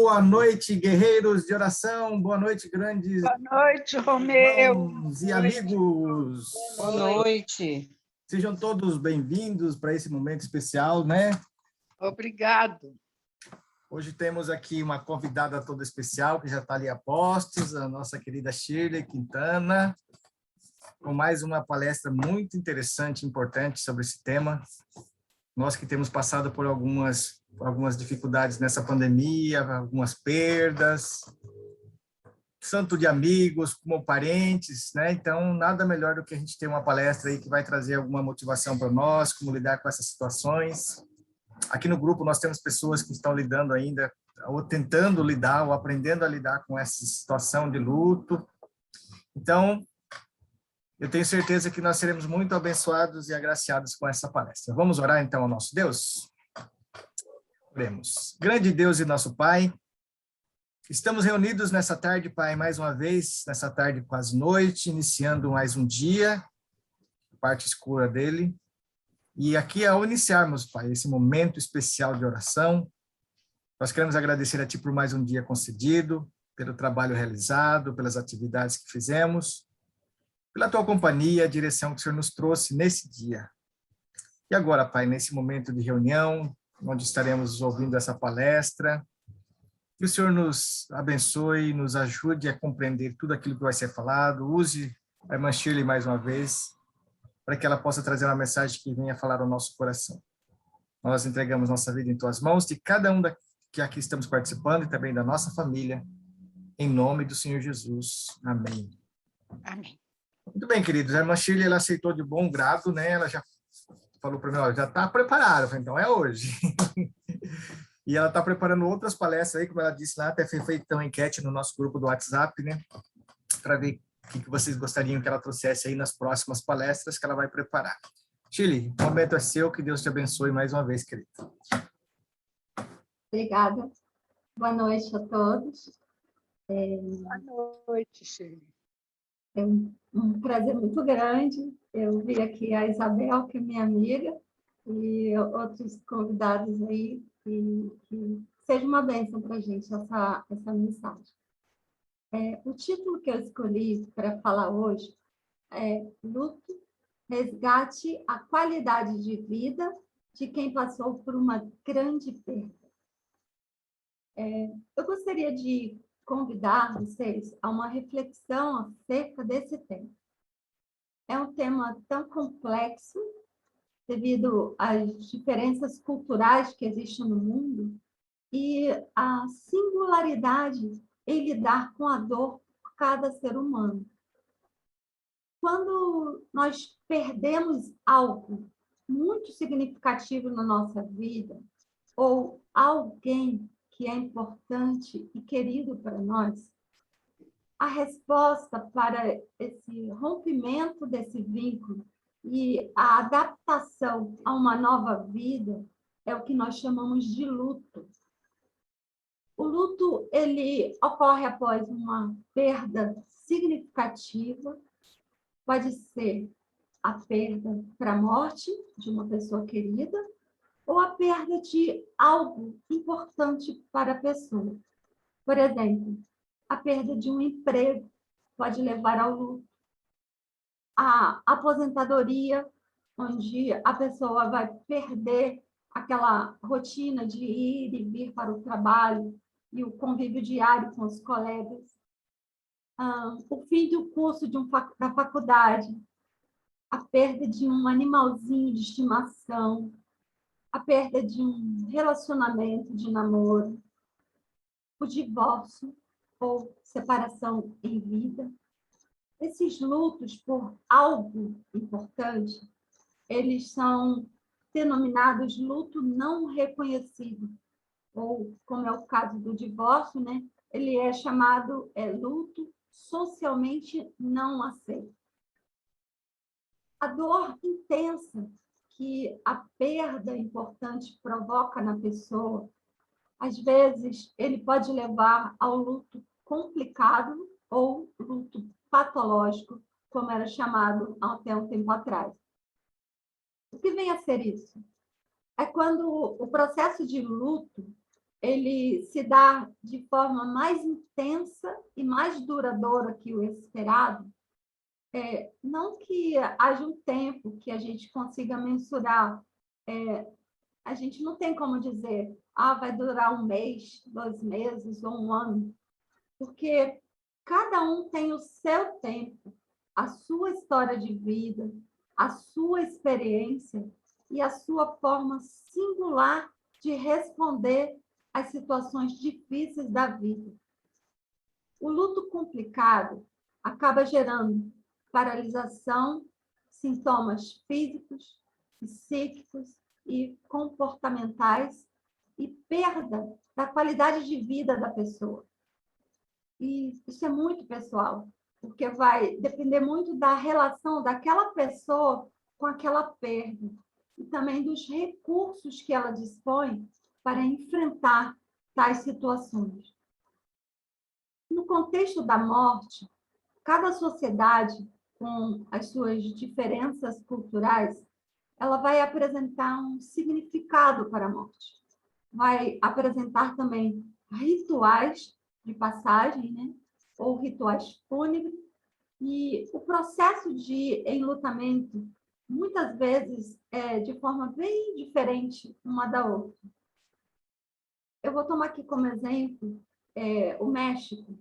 Boa noite, guerreiros de oração. Boa noite, grandes Boa noite, Romeu. irmãos e amigos. Boa noite. Sejam todos bem-vindos para esse momento especial, né? Obrigado. Hoje temos aqui uma convidada toda especial, que já está ali a postos, a nossa querida Shirley Quintana, com mais uma palestra muito interessante e importante sobre esse tema. Nós que temos passado por algumas dificuldades nessa pandemia, algumas perdas, tanto de amigos como parentes, né? Então, nada melhor do que a gente ter uma palestra aí que vai trazer alguma motivação para nós, como lidar com essas situações. Aqui no grupo nós temos pessoas que estão lidando ainda, ou tentando lidar, ou aprendendo a lidar com essa situação de luto. Então, eu tenho certeza que nós seremos muito abençoados e agraciados com essa palestra. Vamos orar então ao nosso Deus? Oremos. Grande Deus e nosso Pai, estamos reunidos nessa tarde, Pai, mais uma vez, nessa tarde quase noite, iniciando mais um dia, parte escura dele. E aqui, ao iniciarmos, Pai, esse momento especial de oração, nós queremos agradecer a Ti por mais um dia concedido, pelo trabalho realizado, pelas atividades que fizemos, pela Tua companhia, a direção que o Senhor nos trouxe nesse dia. E agora, Pai, nesse momento de reunião, onde estaremos ouvindo essa palestra, que o Senhor nos abençoe, nos ajude a compreender tudo aquilo que vai ser falado, use a irmã Shirley mais uma vez, para que ela possa trazer uma mensagem que venha falar ao nosso coração. Nós entregamos nossa vida em Tuas mãos, de cada um que aqui estamos participando e também da nossa família, em nome do Senhor Jesus. Amém. Amém. Muito bem, queridos. A irmã Shirley, ela aceitou de bom grado, né? Ela já falou para mim, ó, já está preparada. Eu falei, então é hoje. E ela está preparando outras palestras aí, como ela disse lá, até foi feita uma enquete no nosso grupo do WhatsApp, né? Para ver o que vocês gostariam que ela trouxesse aí nas próximas palestras que ela vai preparar. Shirley, o momento é seu, que Deus te abençoe mais uma vez, querida. Obrigada. Boa noite a todos. Boa noite, Shirley. É um prazer muito grande. Eu vi aqui a Isabel, que é minha amiga, e outros convidados aí, que seja uma bênção para a gente essa mensagem. O título que eu escolhi para falar hoje é Luto, resgate a qualidade de vida de quem passou por uma grande perda. Eu gostaria de convidar vocês a uma reflexão acerca desse tema. É um tema tão complexo, devido às diferenças culturais que existem no mundo e a singularidade em lidar com a dor por cada ser humano. Quando nós perdemos algo muito significativo na nossa vida, ou alguém que é importante e querido para nós, a resposta para esse rompimento desse vínculo e a adaptação a uma nova vida é o que nós chamamos de luto. O luto, ele ocorre após uma perda significativa, pode ser a perda para a morte de uma pessoa querida, ou a perda de algo importante para a pessoa. Por exemplo, a perda de um emprego pode levar ao luto. A aposentadoria, onde a pessoa vai perder aquela rotina de ir e vir para o trabalho e o convívio diário com os colegas. O fim do curso da faculdade, a perda de um animalzinho de estimação, a perda de um relacionamento de namoro, o divórcio ou separação em vida. Esses lutos por algo importante, eles são denominados luto não reconhecido, ou, como é o caso do divórcio, né? Ele é chamado luto socialmente não aceito. A dor intensa que a perda importante provoca na pessoa, às vezes, ele pode levar ao luto complicado ou luto patológico, como era chamado até um tempo atrás. O que vem a ser isso? É quando o processo de luto ele se dá de forma mais intensa e mais duradoura que o esperado, não que haja um tempo que a gente consiga mensurar, a gente não tem como dizer, vai durar um mês, 2 meses ou um ano, porque cada um tem o seu tempo, a sua história de vida, a sua experiência e a sua forma singular de responder às situações difíceis da vida. O luto complicado acaba gerando paralisação, sintomas físicos, psíquicos e comportamentais e perda da qualidade de vida da pessoa. E isso é muito pessoal, porque vai depender muito da relação daquela pessoa com aquela perda e também dos recursos que ela dispõe para enfrentar tais situações. No contexto da morte, cada sociedade, com as suas diferenças culturais, ela vai apresentar um significado para a morte. Vai apresentar também rituais de passagem, né? Ou rituais fúnebres, e o processo de enlutamento, muitas vezes, é de forma bem diferente uma da outra. Eu vou tomar aqui como exemplo o México.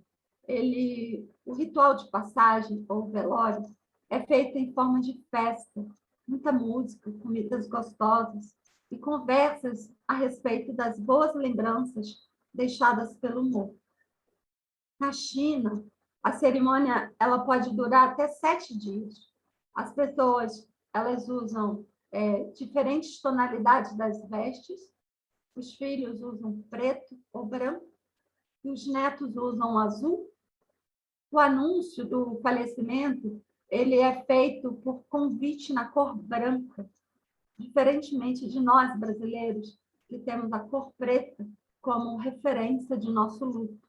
O ritual de passagem, ou velório, é feito em forma de festa, muita música, comidas gostosas e conversas a respeito das boas lembranças deixadas pelo morto. Na China, a cerimônia ela pode durar até 7 dias. As pessoas elas usam diferentes tonalidades das vestes, os filhos usam preto ou branco, e os netos usam azul. O anúncio do falecimento ele é feito por convite na cor branca, diferentemente de nós brasileiros, que temos a cor preta como referência de nosso luto.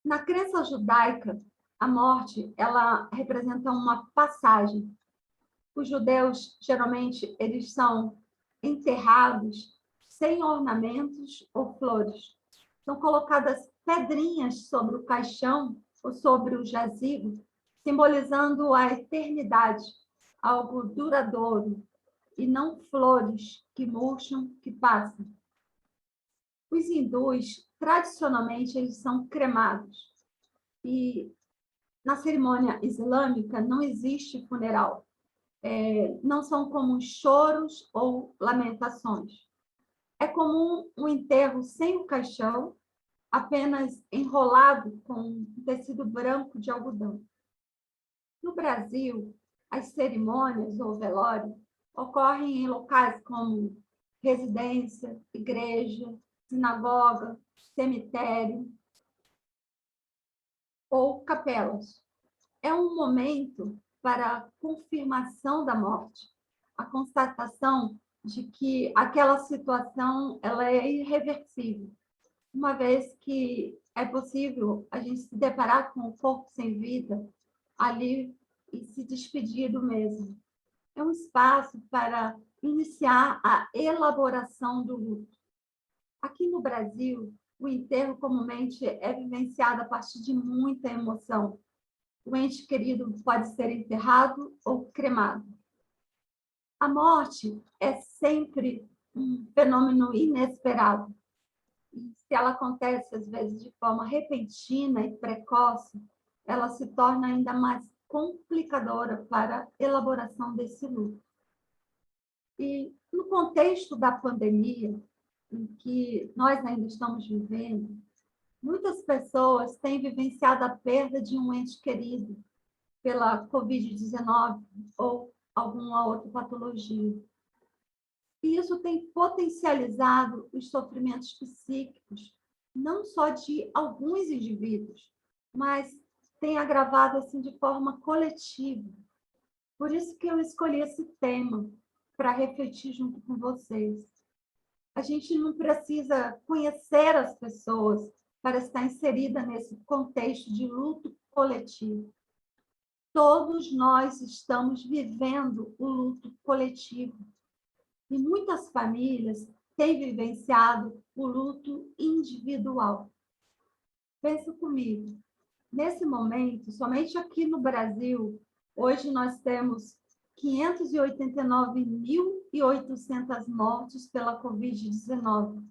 Na crença judaica, a morte ela representa uma passagem. Os judeus, geralmente, eles são enterrados sem ornamentos ou flores. São colocadas pedrinhas sobre o caixão ou sobre o jazigo, simbolizando a eternidade, algo duradouro, e não flores que murcham, que passam. Os hindus, tradicionalmente, eles são cremados. E na cerimônia islâmica não existe funeral. Não são comuns choros ou lamentações. É comum um enterro sem o caixão, apenas enrolado com um tecido branco de algodão. No Brasil, as cerimônias ou velório ocorrem em locais como residência, igreja, sinagoga, cemitério ou capelas. É um momento para a confirmação da morte, a constatação de que aquela situação ela é irreversível, uma vez que é possível a gente se deparar com o corpo sem vida ali e se despedir do mesmo. É um espaço para iniciar a elaboração do luto. Aqui no Brasil, o enterro comumente é vivenciado a partir de muita emoção. O ente querido pode ser enterrado ou cremado. A morte é sempre um fenômeno inesperado. E se ela acontece, às vezes, de forma repentina e precoce, ela se torna ainda mais complicadora para a elaboração desse luto. E no contexto da pandemia, em que nós ainda estamos vivendo, muitas pessoas têm vivenciado a perda de um ente querido pela Covid-19 ou alguma outra patologia. E isso tem potencializado os sofrimentos psíquicos, não só de alguns indivíduos, mas tem agravado assim de forma coletiva. Por isso que eu escolhi esse tema para refletir junto com vocês. A gente não precisa conhecer as pessoas para estar inserida nesse contexto de luto coletivo. Todos nós estamos vivendo o luto coletivo. E muitas famílias tem vivenciado o luto individual. Pensa comigo, nesse momento, somente aqui no Brasil, hoje nós temos 589.800 mortes pela Covid-19.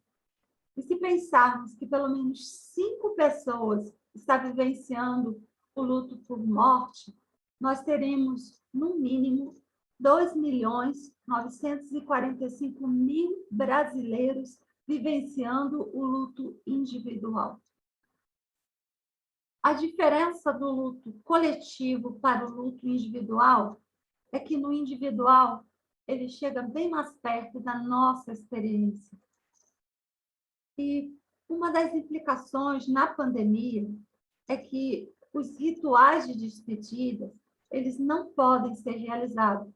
E se pensarmos que pelo menos 5 pessoas estão vivenciando o luto por morte, nós teremos, no mínimo, 2.945.000 brasileiros vivenciando o luto individual. A diferença do luto coletivo para o luto individual é que no individual ele chega bem mais perto da nossa experiência. E uma das implicações na pandemia é que os rituais de despedida, eles não podem ser realizados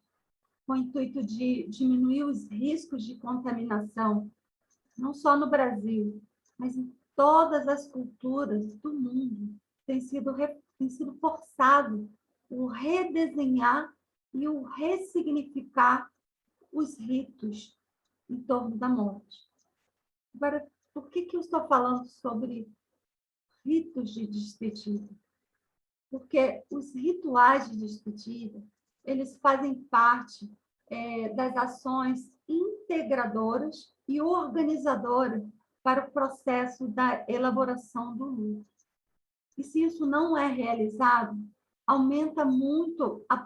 com o intuito de diminuir os riscos de contaminação, não só no Brasil, mas em todas as culturas do mundo. Tem sido forçado o redesenhar e o ressignificar os ritos em torno da morte. Agora, por que eu estou falando sobre ritos de despedida? Porque os rituais de despedida, eles fazem parte das ações integradoras e organizadoras para o processo da elaboração do luto. E se isso não é realizado, aumenta muito a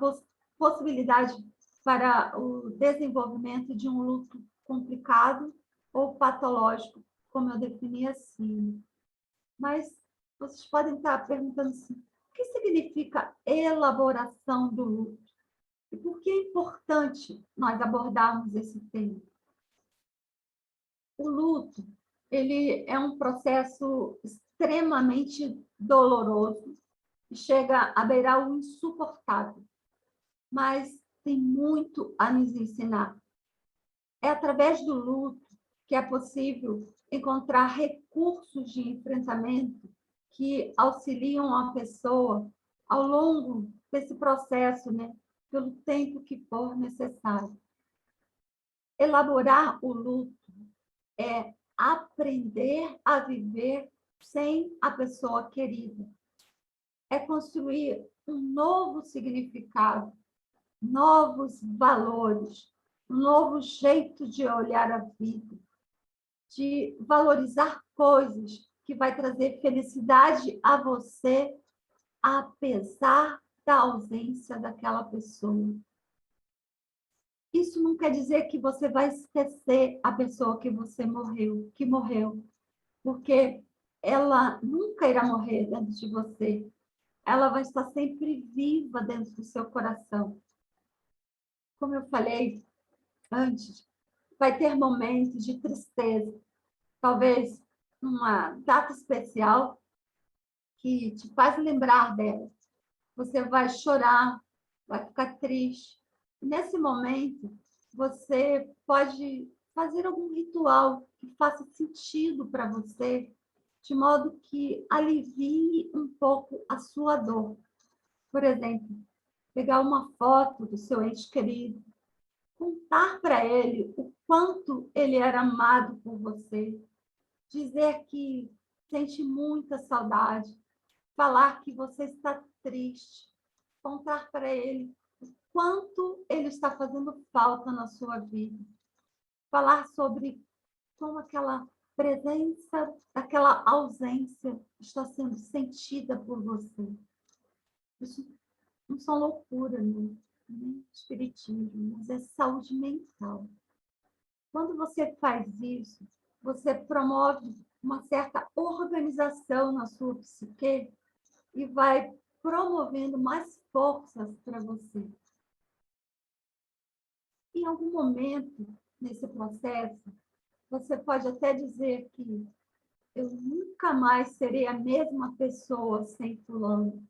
possibilidade para o desenvolvimento de um luto complicado ou patológico, como eu defini assim. Mas vocês podem estar perguntando assim, o que significa elaboração do luto? E por que é importante nós abordarmos esse tema? O luto, ele é um processo extremamente doloroso e chega a beirar o insuportável, mas tem muito a nos ensinar. É através do luto que é possível encontrar recursos de enfrentamento que auxiliam a pessoa ao longo desse processo, né, pelo tempo que for necessário. Elaborar o luto é aprender a viver sem a pessoa querida. É construir um novo significado, novos valores, um novo jeito de olhar a vida, de valorizar coisas que vai trazer felicidade a você, apesar da ausência daquela pessoa. Isso não quer dizer que você vai esquecer a pessoa que morreu, porque ela nunca irá morrer dentro de você. Ela vai estar sempre viva dentro do seu coração. Como eu falei antes, vai ter momentos de tristeza, talvez uma data especial que te faz lembrar dela. Você vai chorar, vai ficar triste. Nesse momento, você pode fazer algum ritual que faça sentido para você, de modo que alivie um pouco a sua dor. Por exemplo, pegar uma foto do seu ente querido, contar para ele o quanto ele era amado por você, dizer que sente muita saudade, falar que você está triste, contar para ele o quanto ele está fazendo falta na sua vida, falar sobre como aquela presença, aquela ausência está sendo sentida por você. Isso não são loucura, não, nem espiritismo, mas é saúde mental. Quando você faz isso, você promove uma certa organização na sua psique e vai promovendo mais forças para você. Em algum momento, nesse processo, você pode até dizer que eu nunca mais serei a mesma pessoa sem fulano.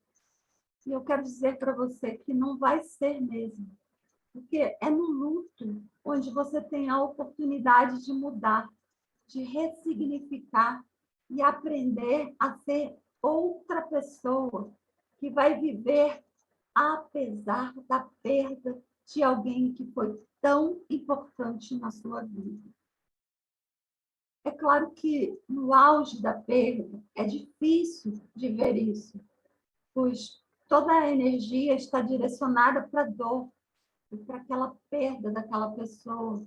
E eu quero dizer para você que não vai ser mesmo. Porque é no luto onde você tem a oportunidade de mudar, de ressignificar e aprender a ser outra pessoa que vai viver apesar da perda de alguém que foi tão importante na sua vida. É claro que no auge da perda é difícil de ver isso, pois toda a energia está direcionada para a dor e para aquela perda daquela pessoa,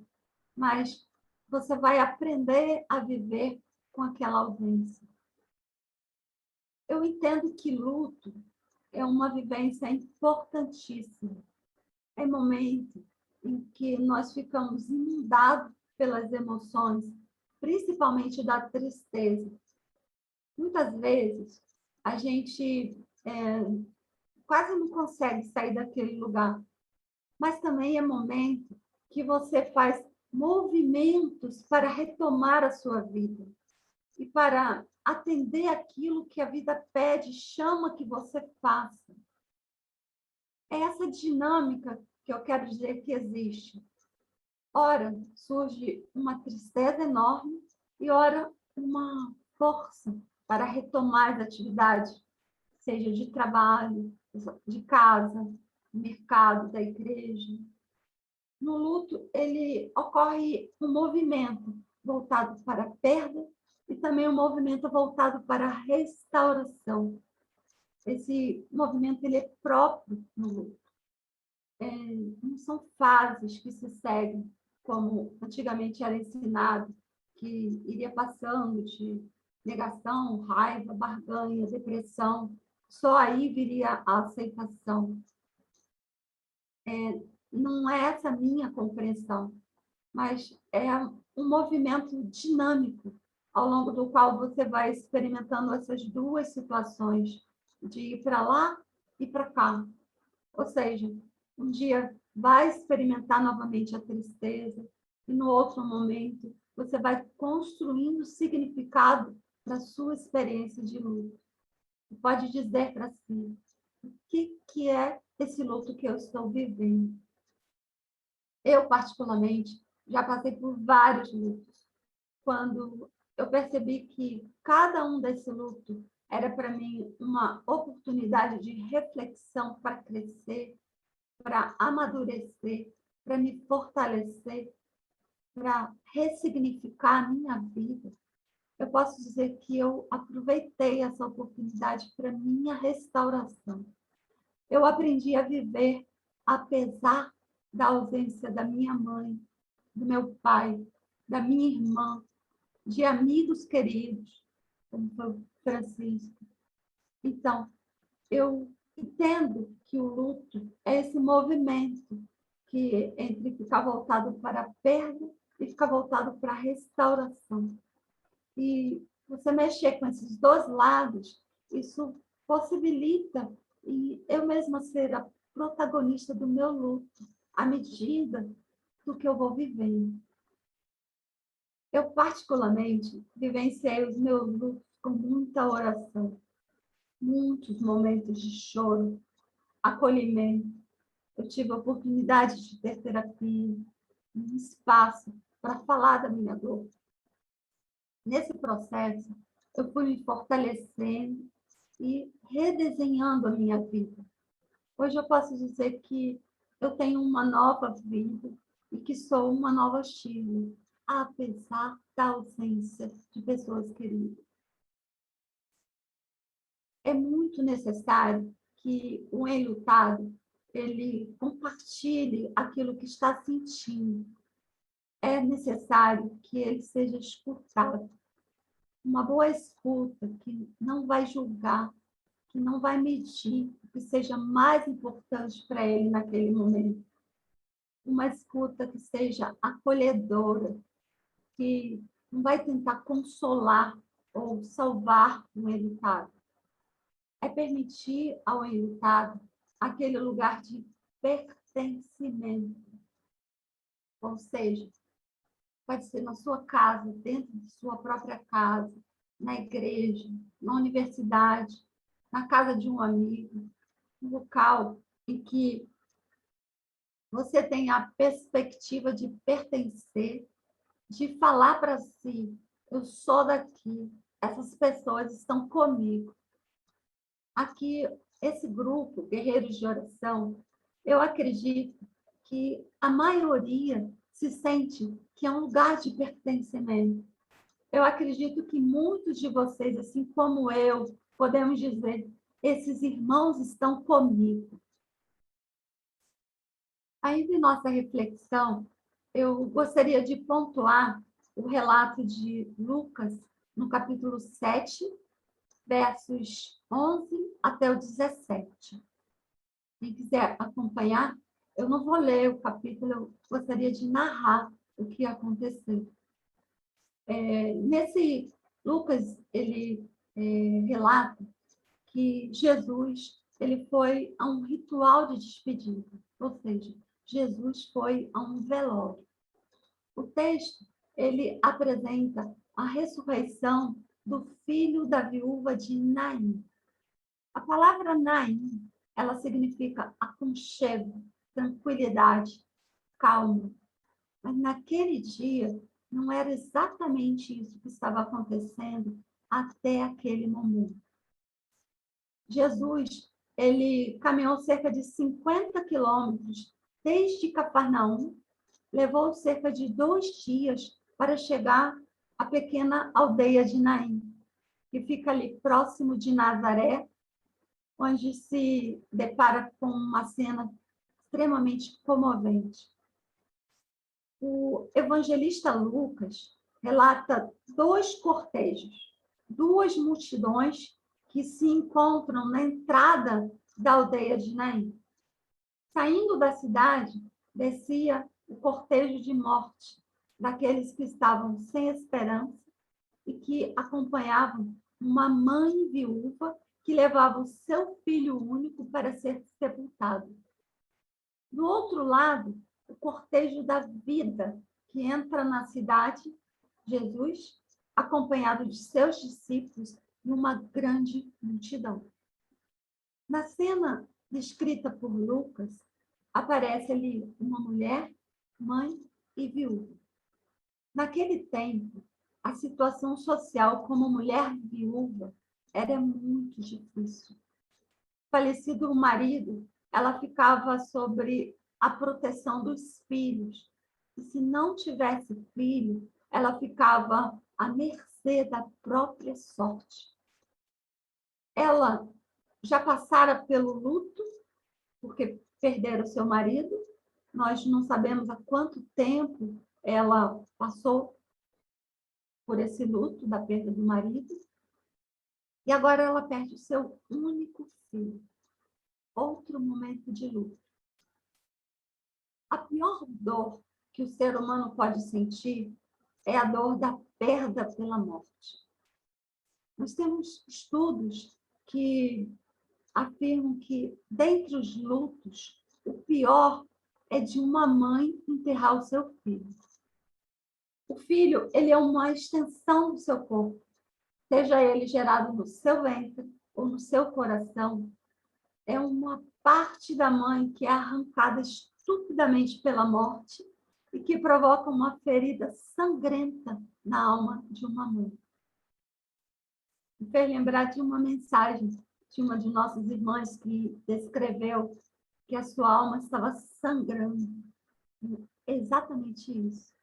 mas você vai aprender a viver com aquela ausência. Eu entendo que luto é uma vivência importantíssima. É momento em que nós ficamos inundados pelas emoções, principalmente da tristeza. Muitas vezes, a gente quase não consegue sair daquele lugar, mas também é momento que você faz movimentos para retomar a sua vida e para atender aquilo que a vida pede, chama que você faça. É essa dinâmica que eu quero dizer que existe. Ora, surge uma tristeza enorme e ora, uma força para retomar as atividades, seja de trabalho, de casa, mercado, da igreja. No luto, ele ocorre um movimento voltado para a perda e também um movimento voltado para a restauração. Esse movimento ele é próprio no luto. Não são fases que se seguem, como antigamente era ensinado, que iria passando de negação, raiva, barganha, depressão, só aí viria a aceitação. Não é essa a minha compreensão, mas é um movimento dinâmico, ao longo do qual você vai experimentando essas duas situações, de ir para lá e para cá. Ou seja, um dia vai experimentar novamente a tristeza, e no outro momento você vai construindo significado para a sua experiência de luto. Você pode dizer para si, o que é esse luto que eu estou vivendo? Eu, particularmente, já passei por vários lutos. Quando eu percebi que cada um desse luto era para mim uma oportunidade de reflexão para crescer, para amadurecer, para me fortalecer, para ressignificar a minha vida, eu posso dizer que eu aproveitei essa oportunidade para minha restauração. Eu aprendi a viver apesar da ausência da minha mãe, do meu pai, da minha irmã, de amigos queridos, como foi o Francisco. Então, eu entendo que o luto é esse movimento que entre ficar voltado para a perda e ficar voltado para a restauração. E você mexer com esses dois lados, isso possibilita e eu mesma ser a protagonista do meu luto, à medida do que eu vou vivendo. Eu, particularmente, vivenciei os meus lutos com muita oração, muitos momentos de choro, acolhimento. Eu tive a oportunidade de ter terapia, um espaço para falar da minha dor. Nesse processo, eu fui me fortalecendo e redesenhando a minha vida. Hoje eu posso dizer que eu tenho uma nova vida e que sou uma nova Shirley, apesar da ausência de pessoas queridas. É muito necessário que o enlutado ele compartilhe aquilo que está sentindo. É necessário que ele seja escutado. Uma boa escuta que não vai julgar, que não vai medir o que seja mais importante para ele naquele momento. Uma escuta que seja acolhedora, que não vai tentar consolar ou salvar o enlutado. É permitir ao enlutado aquele lugar de pertencimento. Ou seja, pode ser na sua casa, dentro de sua própria casa, na igreja, na universidade, na casa de um amigo, um local em que você tem a perspectiva de pertencer, de falar para si, eu sou daqui, essas pessoas estão comigo. Aqui, esse grupo, Guerreiros de Oração, eu acredito que a maioria se sente que é um lugar de pertencimento. eu acredito que muitos de vocês, assim como eu, podemos dizer, esses irmãos estão comigo. Ainda em nossa reflexão, eu gostaria de pontuar o relato de Lucas, no capítulo 7, versos 11 até o 17. Quem quiser acompanhar, eu não vou ler o capítulo, eu gostaria de narrar o que aconteceu. Nesse Lucas, ele relata que Jesus ele foi a um ritual de despedida, ou seja, Jesus foi a um velório. O texto ele apresenta a ressurreição do filho da viúva de Naim. A palavra Naim, ela significa aconchego, tranquilidade, calma. Mas naquele dia, não era exatamente isso que estava acontecendo até aquele momento. Jesus, ele caminhou cerca de 50 quilômetros desde Cafarnaum, levou cerca de 2 dias para chegar à pequena aldeia de Naim, que fica ali próximo de Nazaré, onde se depara com uma cena extremamente comovente. O evangelista Lucas relata 2 cortejos, 2 multidões que se encontram na entrada da aldeia de Naim. Saindo da cidade, descia o cortejo de morte daqueles que estavam sem esperança e que acompanhavam uma mãe viúva que levava o seu filho único para ser sepultado. Do outro lado, o cortejo da vida, que entra na cidade, Jesus, acompanhado de seus discípulos e uma grande multidão. Na cena descrita por Lucas, aparece ali uma mulher, mãe e viúva. Naquele tempo, a situação social como mulher viúva era muito difícil. Falecido o marido, ela ficava sobre a proteção dos filhos. E se não tivesse filho, ela ficava à mercê da própria sorte. Ela já passara pelo luto, porque perderam seu marido. Nós não sabemos há quanto tempo ela passou por esse luto da perda do marido. E agora ela perde o seu único filho. Outro momento de luto. A pior dor que o ser humano pode sentir é a dor da perda pela morte. Nós temos estudos que afirmam que, dentre os lutos, o pior é de uma mãe enterrar o seu filho. O filho, ele é uma extensão do seu corpo, seja ele gerado no seu ventre ou no seu coração. É uma parte da mãe que é arrancada estupidamente pela morte e que provoca uma ferida sangrenta na alma de uma mãe. Me fez lembrar de uma mensagem de uma de nossas irmãs que descreveu que a sua alma estava sangrando. Exatamente isso.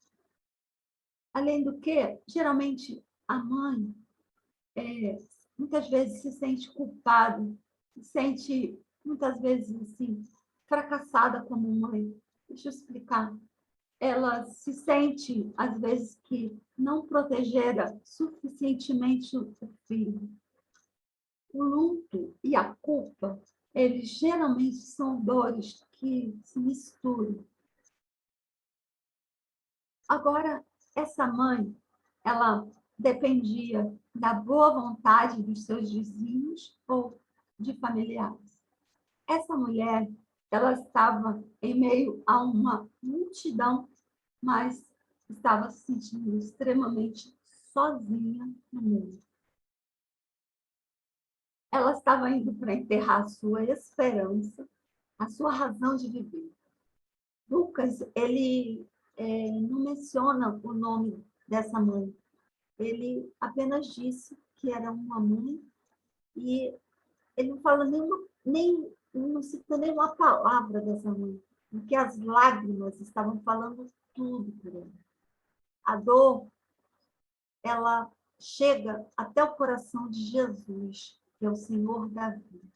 Além do que, geralmente, a mãe muitas vezes se sente culpada, se sente, muitas vezes, assim, fracassada como mãe. Deixa eu explicar. Ela se sente, às vezes, que não protegera suficientemente o filho. O luto e a culpa, eles geralmente são dores que se misturam. Agora, essa mãe, ela dependia da boa vontade dos seus vizinhos ou de familiares. Essa mulher, ela estava em meio a uma multidão, mas estava se sentindo extremamente sozinha no mundo. Ela estava indo para enterrar a sua esperança, a sua razão de viver. Lucas, ele não menciona o nome dessa mãe. Ele apenas disse que era uma mãe e ele não fala não cita nenhuma palavra dessa mãe, porque as lágrimas estavam falando tudo por ela. A dor ela chega até o coração de Jesus, que é o Senhor da vida.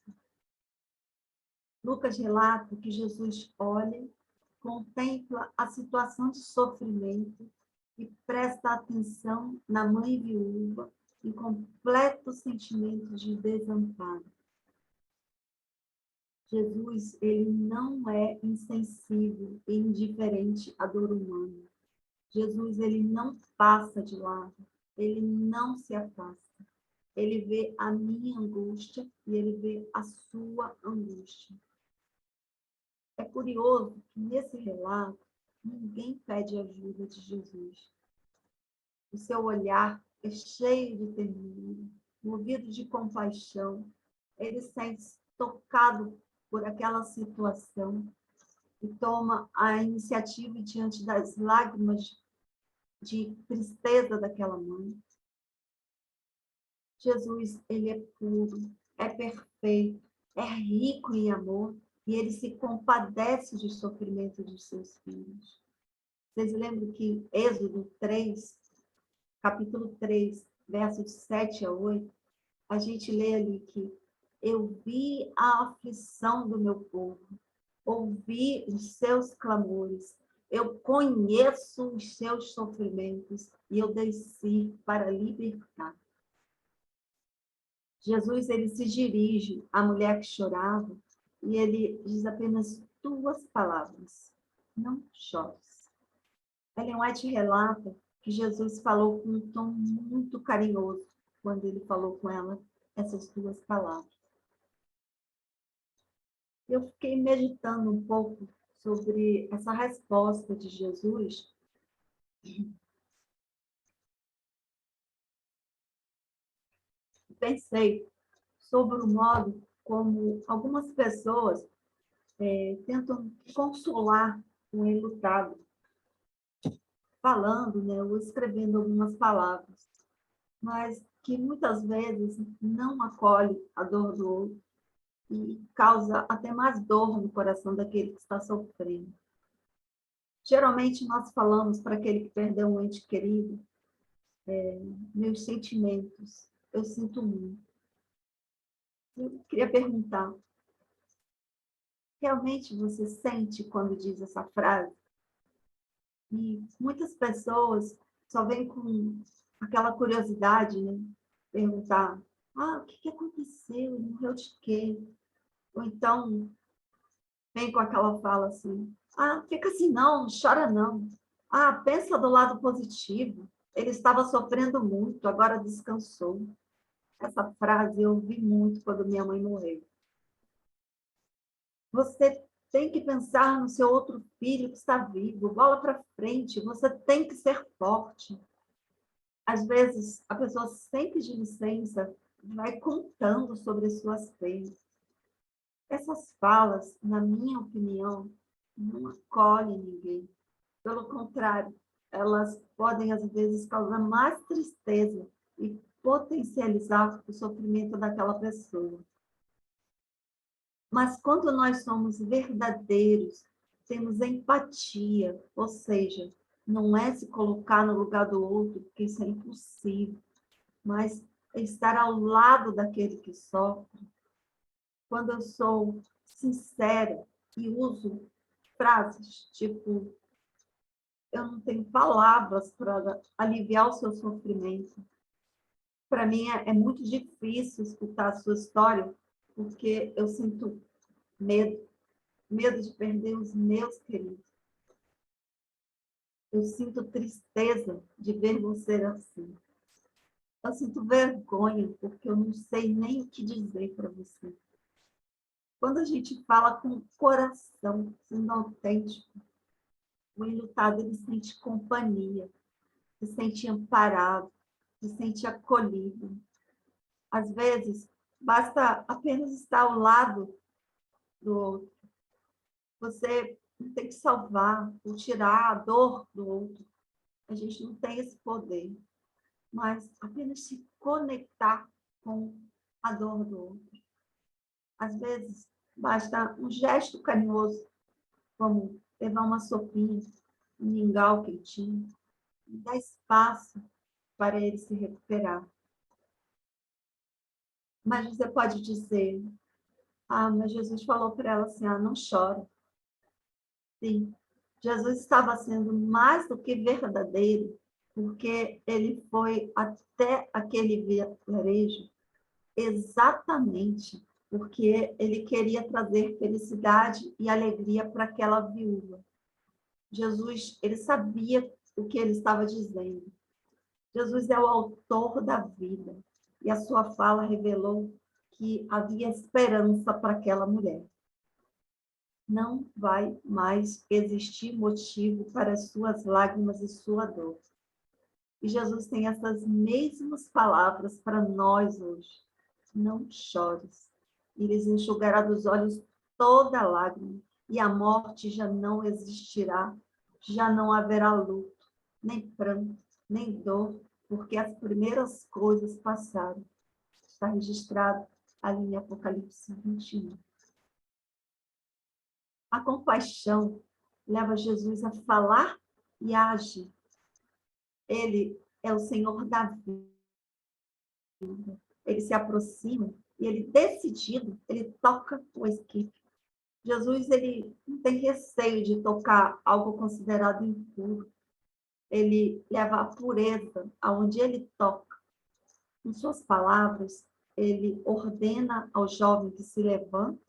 Lucas relata que Jesus olha, contempla a situação de sofrimento e presta atenção na mãe viúva em completo sentimento de desamparo. Jesus, ele não é insensível e indiferente à dor humana. Jesus, ele não passa de lado, ele não se afasta. Ele vê a minha angústia e ele vê a sua angústia. É curioso que nesse relato, ninguém pede ajuda de Jesus. O seu olhar é cheio de ternura, movido de compaixão. Ele sente tocado por aquela situação e toma a iniciativa diante das lágrimas de tristeza daquela mãe. Jesus, ele é puro, é perfeito, é rico em amor e ele se compadece do sofrimento dos seus filhos. Vocês lembram que Êxodo 3, capítulo 3, versos 7 a 8, a gente lê ali que eu vi a aflição do meu povo, ouvi os seus clamores, eu conheço os seus sofrimentos e eu desci para libertar. Jesus, ele se dirige à mulher que chorava e ele diz apenas 2 palavras: não chores. Ellen White relata que Jesus falou com um tom muito carinhoso quando ele falou com ela essas 2 palavras. Eu fiquei meditando um pouco sobre essa resposta de Jesus. Pensei sobre o modo como algumas pessoas tentam consolar o enlutado, falando, né, ou escrevendo algumas palavras, mas que muitas vezes não acolhe a dor do outro e causa até mais dor no coração daquele que está sofrendo. Geralmente nós falamos para aquele que perdeu um ente querido, meus sentimentos, eu sinto muito. Eu queria perguntar, realmente você sente quando diz essa frase? E muitas pessoas só vêm com aquela curiosidade, né? Perguntar, o que aconteceu? Ele morreu de quê? Ou então, vem com aquela fala assim, fica assim não chora não. Pensa do lado positivo. Ele estava sofrendo muito, agora descansou. Essa frase eu ouvi muito quando minha mãe morreu. Você tem que pensar no seu outro filho que está vivo, bola para frente, você tem que ser forte. Às vezes, a pessoa sem pedir licença vai contando sobre as suas penas. Essas falas, na minha opinião, não acolhem ninguém. Pelo contrário, elas podem, às vezes, causar mais tristeza e potencializar o sofrimento daquela pessoa. Mas quando nós somos verdadeiros, temos empatia, ou seja, não é se colocar no lugar do outro, porque isso é impossível, mas é estar ao lado daquele que sofre. Quando eu sou sincera e uso frases tipo, eu não tenho palavras para aliviar o seu sofrimento. Para mim é muito difícil escutar a sua história, porque eu sinto medo de perder os meus queridos. Eu sinto tristeza de ver você assim. Eu sinto vergonha, porque eu não sei nem o que dizer para você. Quando a gente fala com o coração, sendo autêntico, o enlutado, ele sente companhia, se sente amparado, se sente acolhido. Às vezes, basta apenas estar ao lado do outro. Você não tem que salvar ou tirar a dor do outro. A gente não tem esse poder. Mas apenas se conectar com a dor do outro. Às vezes, basta um gesto carinhoso, como levar uma sopinha, um mingau quentinho, dar espaço para ele se recuperar. Mas você pode dizer, mas Jesus falou para ela assim, não chora. Sim, Jesus estava sendo mais do que verdadeiro, porque ele foi até aquele vilarejo exatamente porque ele queria trazer felicidade e alegria para aquela viúva. Jesus, ele sabia o que ele estava dizendo. Jesus é o autor da vida, e a sua fala revelou que havia esperança para aquela mulher. Não vai mais existir motivo para as suas lágrimas e sua dor. E Jesus tem essas mesmas palavras para nós hoje. Não chores. E lhes enxugará dos olhos toda lágrima, e a morte já não existirá, já não haverá luto, nem pranto, nem dor, porque as primeiras coisas passaram. Está registrado ali em Apocalipse 21. A compaixão leva Jesus a falar e a agir. Ele é o Senhor da vida. Ele se aproxima e ele, decidido, ele toca o esquife. Jesus, ele não tem receio de tocar algo considerado impuro. Ele leva a pureza aonde ele toca. Em suas palavras, ele ordena ao jovem que se levanta.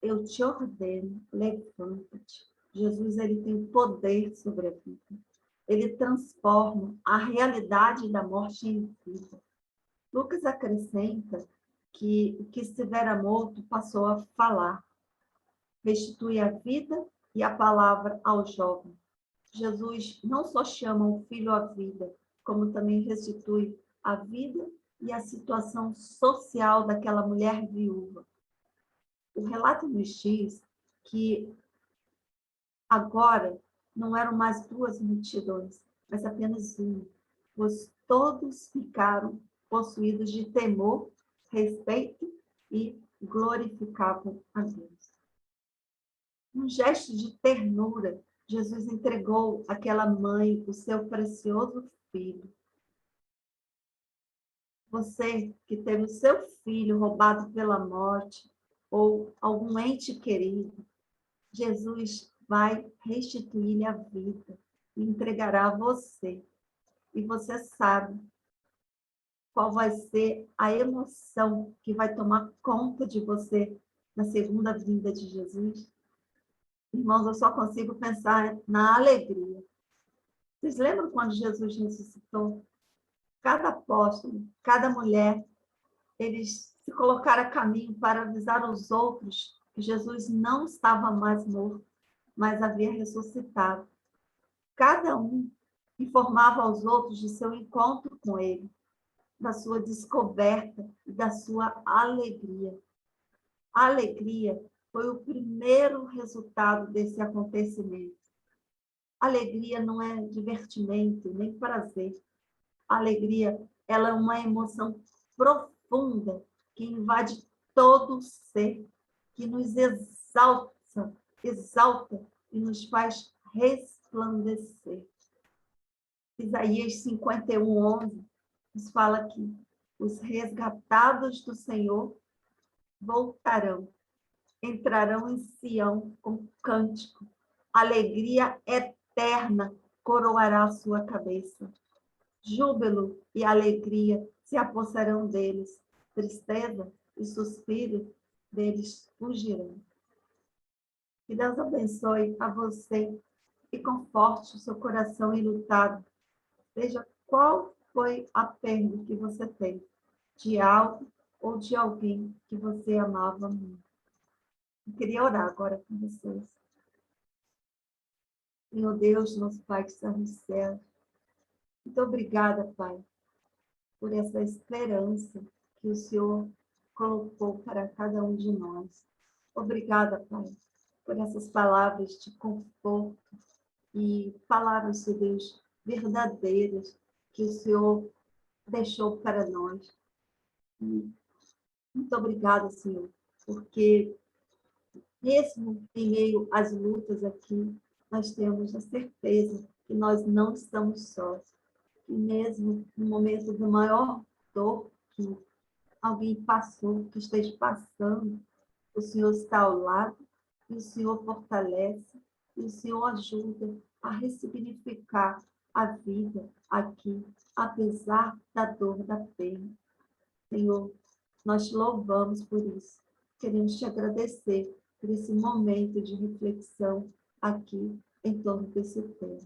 Eu te ordeno, levanta-te. Jesus, ele tem poder sobre a vida. Ele transforma a realidade da morte em vida. Lucas acrescenta que o que estivera morto passou a falar. Restitui a vida e a palavra ao jovem. Jesus não só chama o filho à vida, como também restitui a vida e a situação social daquela mulher viúva. O relato nos diz que agora não eram mais duas multidões, mas apenas uma, pois todos ficaram possuídos de temor, respeito e glorificavam a Deus. Um gesto de ternura, Jesus entregou àquela mãe o seu precioso filho. Você que teve o seu filho roubado pela morte ou algum ente querido, Jesus vai restituir-lhe a vida e entregará a você. E você sabe qual vai ser a emoção que vai tomar conta de você na segunda vinda de Jesus? Irmãos, eu só consigo pensar na alegria. Vocês lembram quando Jesus ressuscitou? Cada apóstolo, cada mulher, eles se colocaram a caminho para avisar os outros que Jesus não estava mais morto, mas havia ressuscitado. Cada um informava aos outros de seu encontro com ele, da sua descoberta e da sua alegria. A alegria foi o primeiro resultado desse acontecimento. Alegria não é divertimento, nem prazer. A alegria, ela é uma emoção profunda que invade todo o ser, que nos exalta e nos faz resplandecer. Isaías 51:11 nos fala que os resgatados do Senhor voltarão, entrarão em Sião com cântico. Alegria eterna coroará a sua cabeça. Júbilo e alegria se apossarão deles. Tristeza e suspiro deles fugirão. Que Deus abençoe a você e conforte o seu coração enlutado. Seja qual foi a perda que você tem, de algo ou de alguém que você amava muito. Eu queria orar agora com vocês. Senhor Deus, nosso Pai que está no céu, muito obrigada, Pai, por essa esperança que o Senhor colocou para cada um de nós. Obrigada, Pai, por essas palavras de conforto e palavras de Deus verdadeiras que o Senhor deixou para nós. E muito obrigada, Senhor, porque mesmo em meio às lutas aqui, nós temos a certeza que nós não estamos sós, e mesmo no momento da maior dor que alguém passou, que esteja passando, o Senhor está ao lado, e o Senhor fortalece, e o Senhor ajuda a ressignificar a vida aqui, apesar da dor, da pena. Senhor, nós te louvamos por isso. Queremos te agradecer por esse momento de reflexão aqui em torno desse tema.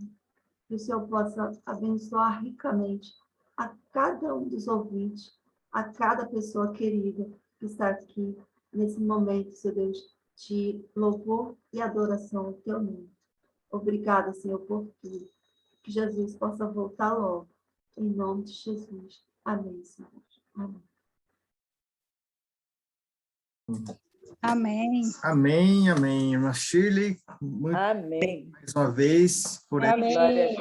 Que o Senhor possa abençoar ricamente a cada um dos ouvintes, a cada pessoa querida que está aqui nesse momento, Senhor Deus, de louvor e adoração ao teu nome. Obrigada, Senhor, por tudo. Que Jesus possa voltar logo. Em nome de Jesus. Amém, Senhor. Amém. Amém. Amém, amém. Irmã Shirley, muito Amém. mais uma vez por Amém.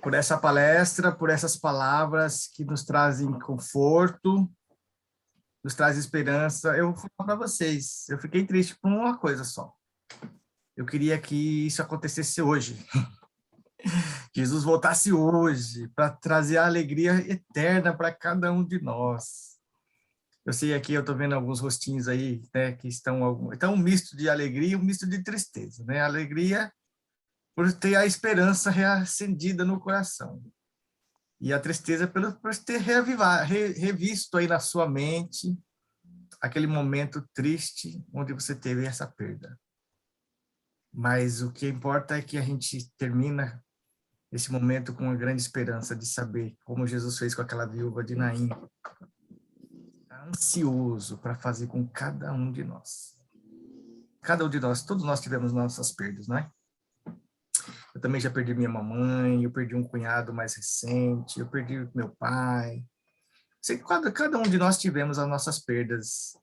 por essa palestra, por essas palavras que nos trazem conforto, nos trazem esperança. Eu vou falar para vocês, eu fiquei triste por uma coisa só. Eu queria que isso acontecesse hoje. Jesus voltasse hoje para trazer a alegria eterna para cada um de nós. Eu sei aqui, eu estou vendo alguns rostinhos aí, né, que estão um misto de alegria e um misto de tristeza, né? Alegria por ter a esperança reacendida no coração. E a tristeza por ter revisto aí na sua mente aquele momento triste onde você teve essa perda. Mas o que importa é que a gente termina esse momento com uma grande esperança de saber como Jesus fez com aquela viúva de Naim. Está ansioso para fazer com cada um de nós. Cada um de nós, todos nós tivemos nossas perdas, não é? Eu também já perdi minha mamãe, eu perdi um cunhado mais recente, eu perdi meu pai. Sei que cada um de nós tivemos as nossas perdas,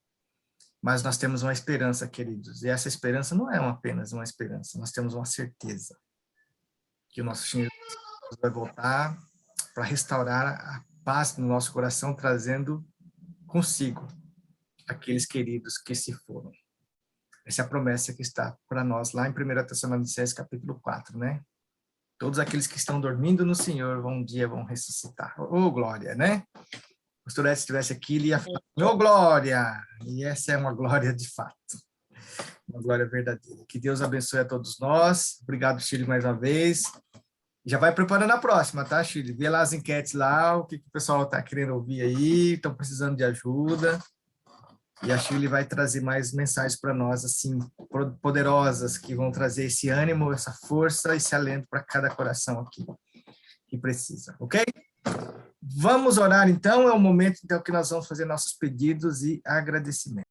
mas nós temos uma esperança, queridos. E essa esperança não é apenas uma esperança, nós temos uma certeza que o nosso Senhor vai voltar para restaurar a paz no nosso coração, trazendo consigo aqueles queridos que se foram. Essa é a promessa que está para nós lá em 1 Tessalonicenses capítulo 4, né? Todos aqueles que estão dormindo no Senhor, um dia vão ressuscitar. Oh, glória, né? O pastor Edson estivesse aqui, ele ia falar, oh, glória! E essa é uma glória de fato. Uma glória verdadeira. Que Deus abençoe a todos nós. Obrigado, Shirley, mais uma vez. Já vai preparando a próxima, tá, Shirley? Vê lá as enquetes lá, o que o pessoal está querendo ouvir aí, estão precisando de ajuda. E a Shirley vai trazer mais mensagens para nós, assim, poderosas, que vão trazer esse ânimo, essa força, esse alento para cada coração aqui que precisa, ok? Vamos orar, então. É o momento, então, que nós vamos fazer nossos pedidos e agradecimentos.